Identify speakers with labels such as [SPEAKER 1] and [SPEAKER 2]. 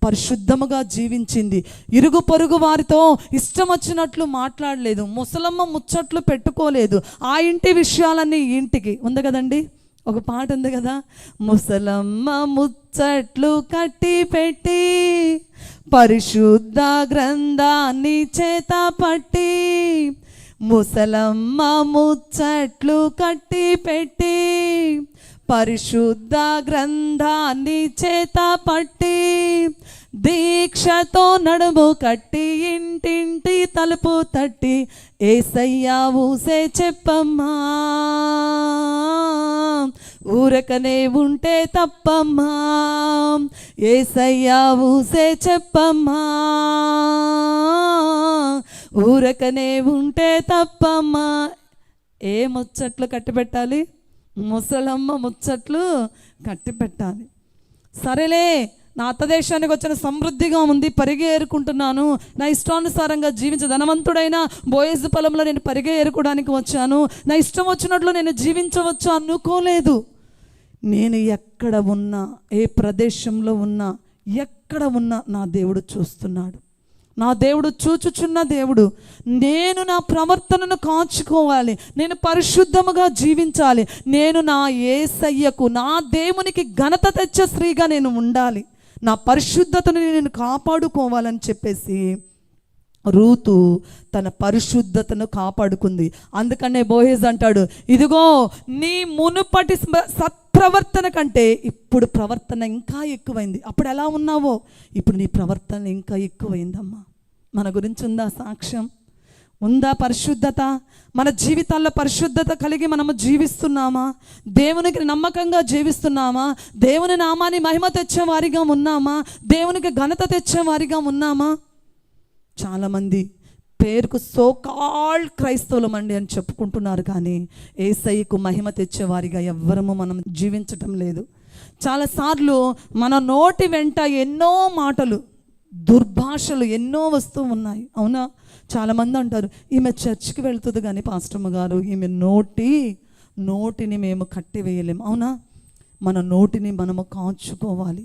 [SPEAKER 1] పరిశుద్ధముగా జీవించింది. ఇరుగు పొరుగు వారితో ఇష్టం వచ్చినట్లు మాట్లాడలేదు. ముసలమ్మ ముచ్చట్లు పెట్టుకోలేదు. ఆ ఇంటి విషయాలన్నీ ఇంటికి ఉంది కదండి. ఒక పాట ఉంది కదా, ముసలమ్మ ముచ్చట్లు కట్టి పెట్టి పరిశుద్ధ గ్రంథాన్ని చేత పట్టి, ముసలమ్మ ముచ్చట్లు కట్టి పెట్టి పరిశుద్ధ గ్రంథాన్ని చేత పట్టి, దీక్షతో నడుము కట్టి ఇంటింటి తలుపు తట్టి, ఏసయ్యా ఊసే చెప్పమ్మా, ఊరకనే ఉంటే తప్పమ్మా, ఏసయ్యా ఊసే చెప్పమ్మా, ఊరకనే ఉంటే తప్పమ్మా. ఏ ముచ్చట్లు కట్టి పెట్టాలి? ముసలమ్మ ముచ్చట్లు కట్టి పెట్టాలి. సరేలే, నా అత్త దేశానికి వచ్చిన సమృద్ధిగా ఉంది, పరిగె ఏరుకుంటున్నాను, నా ఇష్టానుసారంగా జీవించ ధనవంతుడైన బోయజు పొలంలో నేను పరిగె ఏరుకోవడానికి వచ్చాను, నా ఇష్టం వచ్చినట్లు నేను జీవించవచ్చు అనుకోలేదు. నేను ఎక్కడ ఉన్నా, ఏ ప్రదేశంలో ఉన్నా, ఎక్కడ ఉన్నా నా దేవుడు చూస్తున్నాడు. నా దేవుడు చూచుచున్న దేవుడు. నేను నా ప్రవర్తనను కాచుకోవాలి, నేను పరిశుద్ధముగా జీవించాలి, నేను నా యేసయ్యకు, నా దేవునికి ఘనత తెచ్చే స్త్రీగా నేను ఉండాలి, నా పరిశుద్ధతను నేను కాపాడుకోవాలని చెప్పేసి రూతు తన పరిశుద్ధతను కాపాడుకుంది. అందుకనే బోయజ్ అంటాడు, ఇదిగో నీ మునుపటి సత్ప్రవర్తన కంటే ఇప్పుడు ప్రవర్తన ఇంకా ఎక్కువైంది. అప్పుడు ఎలా ఉన్నావో ఇప్పుడు నీ ప్రవర్తన ఇంకా ఎక్కువైందమ్మా. మన గురించి ఉందా సాక్ష్యం? ఉందా పరిశుద్ధత? మన జీవితాల్లో పరిశుద్ధత కలిగి మనము జీవిస్తున్నామా? దేవునికి నమ్మకంగా జీవిస్తున్నామా? దేవుని నామాన్ని మహిమ తెచ్చేవారిగా ఉన్నామా? దేవునికి ఘనత తెచ్చేవారిగా ఉన్నామా? చాలామంది పేరుకు సోకాల్డ్ క్రైస్తవులమండి అని చెప్పుకుంటున్నారు, కానీ యేసయ్యకు మహిమ తెచ్చేవారిగా ఎవ్వరము మనం జీవించటం లేదు. చాలాసార్లు మన నోటి వెంట ఎన్నో మాటలు, దుర్భాషలు ఎన్నో వస్తూ ఉన్నాయి. అవునా? చాలామంది అంటారు, ఈమె చర్చికి వెళ్తుంది కానీ పాస్టమ్మ గారు ఈమె నోటిని మేము కట్టివేయలేము. అవునా? మన నోటిని మనము కాచుకోవాలి.